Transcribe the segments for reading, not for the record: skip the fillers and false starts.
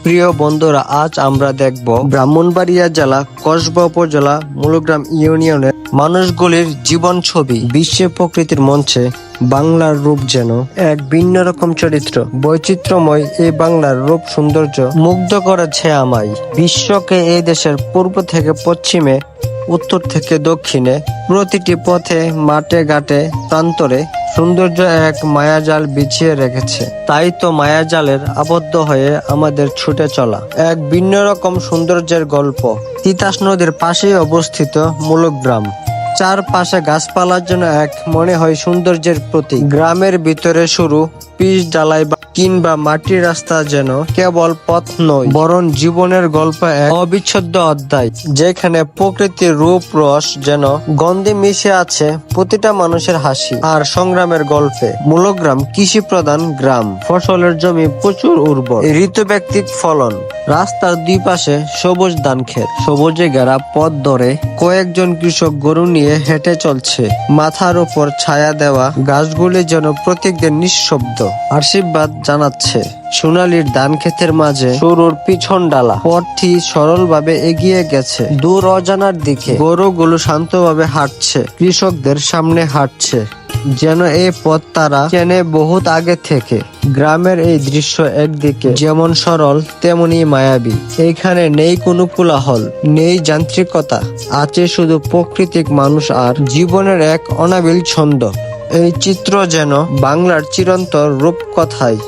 প্রিয় বন্ধুরা, আজ আমরা দেখব ব্রাহ্মণবাড়িয়া জেলা কসবা উপজেলা মূলগ্রাম ইউনিয়নের মানুষগুলির জীবন ছবি। বিশ্বে প্রকৃতির মঞ্চে বাংলার রূপ যেন এক ভিন্ন রকম চরিত্র। বৈচিত্র্যময় এই বাংলার রূপ সৌন্দর্য মুগ্ধ করেছে আমায়। বিশ্বকে এই দেশের পূর্ব থেকে পশ্চিমে, উত্তর থেকে দক্ষিণে, প্রতিটি পথে, মাঠে ঘাটে, প্রান্তরে সৌন্দর্য এক মায়াজাল বিছিয়ে রেখেছে। তাই তো মায়াজালের আবদ্ধ হয়ে আমাদের ছুটে চলা এক ভিন্ন রকম সৌন্দর্যের গল্প। তিতাস নদীর পাশেই অবস্থিত মূলগ্রাম। চারপাশে গাছপালার জন্য এক মনে হয় সৌন্দর্যের প্রতীক। গ্রামের ভিতরে শুরু পিচ ঢালাই কিংবা মাটির রাস্তা যেন কেবল পথ নয়, বরং জীবনের গল্প এক অবিচ্ছেদ্য অধ্যায়, যেখানে প্রকৃতির রূপ রস যেন গন্ধে মিশে আছে প্রতিটা মানুষের হাসি আর সংগ্রামের গল্পে। মূলগ্রাম কৃষি প্রধান গ্রাম, ফসলের জমি প্রচুর উর্বর, ঋতুভিত্তিক ফলন, রাস্তার দুই পাশে সবুজ ধান ক্ষেত, সবুজে ঘেরা পথ ধরে কয়েকজন কৃষক গরু নিয়ে হেঁটে চলছে। মাথার উপর ছায়া দেওয়া গাছগুলি যেন প্রত্যেকদিন নিঃশব্দ আশীর্বাদ জানাচ্ছে। সোনালির ধান ক্ষেতের মাঝে শুরুর পিছন ডালা পথটি সরলভাবে এগিয়ে গেছে দূর অজানার দিকে। গরুগুলো শান্তভাবে হাঁটছে, কৃষকদের সামনে হাঁটছে, যেন এই পথ তারা চেনে বহুত আগে থেকে। গ্রামের এই দৃশ্য একদিকে যেমন সরল, তেমনি মায়াবী। এইখানে নেই কোনো কোলাহল, নেই যান্ত্রিকতা, আছে শুধু প্রাকৃতিক মানুষ আর জীবনের এক অনাবিল ছন্দ। এই চিত্র যেন বাংলার চিরন্তর রূপকথায়।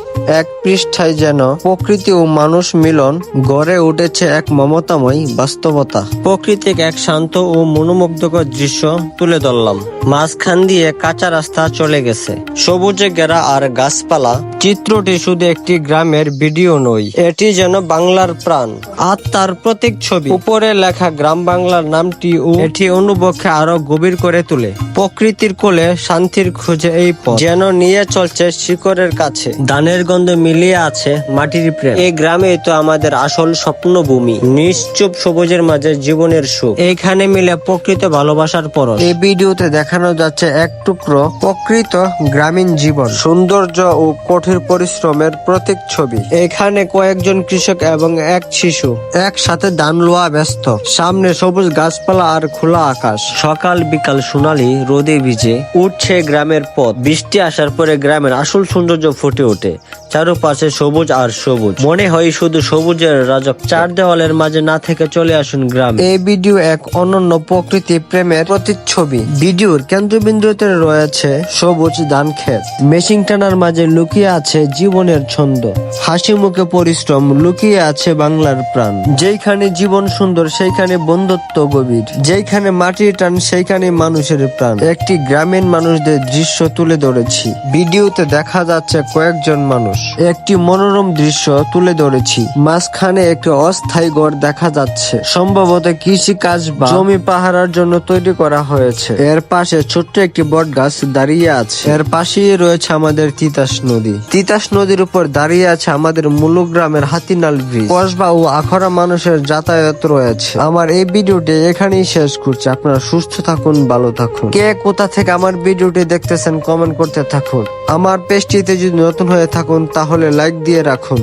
এক পৃষ্ঠায় যেন প্রকৃতি ও মানুষ মিলন গড়ে উঠেছে এক মমতাময় বাস্তবতা। প্রকৃতিক এক শান্ত ও মনোমুগ্ধকর দৃশ্য তুলে ধরলাম। মাঝখান দিয়ে কাঁচা রাস্তা চলে গেছে, সবুজে ঘেরা আর গাছপালা। চিত্রটি শুধু একটি গ্রামের ভিডিও নয়, এটি যেন বাংলার প্রাণ, আত্মার প্রতীক ছবি। উপরে লেখা গ্রাম বাংলার নামটি ও এটি অনুভবকে আরো গভীর করে তোলে। প্রকৃতির কোলে শান্তির খুঁজে এই পথ যেন নিয়ে চলছে শিকড়ের কাছে। ধানের গন্ধে মিলিয়ে আছে মাটির প্রেম। এই গ্রামেই তো আমাদের আসল স্বপ্নভূমি, নিশ্চুপ সবুজের মাঝে জীবনের সুখ। এইখানে মিলে প্রকৃত ভালোবাসার পরশ। এই ভিডিওতে দেখানো যাচ্ছে এক টুকরো প্রকৃত গ্রামীণ জীবন, সৌন্দর্য ও কঠিন পরিশ্রমের প্রতীক ছবি। এখানে কয়েকজন কৃষক এবং এক শিশু একসাথে ধান লোয়া ব্যস্ত। সামনে সবুজ গাছপালা আর খোলা আকাশ। সকাল বিকাল সোনালি রোদে ভিজে উঠছে গ্রামের পথ। বৃষ্টি আসার পরে গ্রামের আসল সৌন্দর্য ফুটে ওঠে। চারপাশে সবুজ আর সবুজ, মনে হয় শুধু সবুজের রাজক। চার দেওয়ালের মাঝে না থেকে চলে আসুন গ্রাম। এই ভিডিও এক অনন্য প্রকৃতি প্রেমের প্রতিচ্ছবি। ভিডিওর কেন্দ্রবিন্দুতে রয়েছে সবুজ ধান ক্ষেত, মেশিন টানার মাঝে লুকিয়ে আছে জীবনের ছন্দ, হাসি মুখে পরিশ্রম, লুকিয়ে আছে বাংলার প্রাণ। যেখানে জীবন সুন্দর সেইখানে বন্ধুত্ব গভীর, যেখানে মাটির টান সেইখানে মানুষের প্রাণ। একটি গ্রামীণ মানুষদের দৃশ্য তুলে ধরেছি। ভিডিওতে দেখা যাচ্ছে কয়েকজন মানুষ, একটি মনোরম দৃশ্য তুলে ধরেছি। মাঝখানে একটি অস্থায়ী ঘর দেখা যাচ্ছে, সম্ভবত কৃষি কাজ বা জমি পাহারার জন্য তৈরি করা হয়েছে। এর পাশে ছোট্ট একটি বট গাছ দাঁড়িয়ে আছে। এর পাশেই রয়েছে আমাদের তিতাস নদী। তিতাস নদীর উপর দাঁড়িয়ে আছে আমাদের মূলগ্রামের হাতিনাল ব্রিজ। কসবা ও আখড়া মানুষের যাতায়াত রয়েছে। আমার এই ভিডিওটি এখানেই শেষ করছি। আপনারা সুস্থ থাকুন, ভালো থাকুন। কে কোথা থেকে আমার ভিডিওটি দেখতেছেন কমেন্ট করতে থাকুন। আমার পেজটিতে যদি নতুন হয়ে থাকুন তাহলে লাইক দিয়ে রাখুন।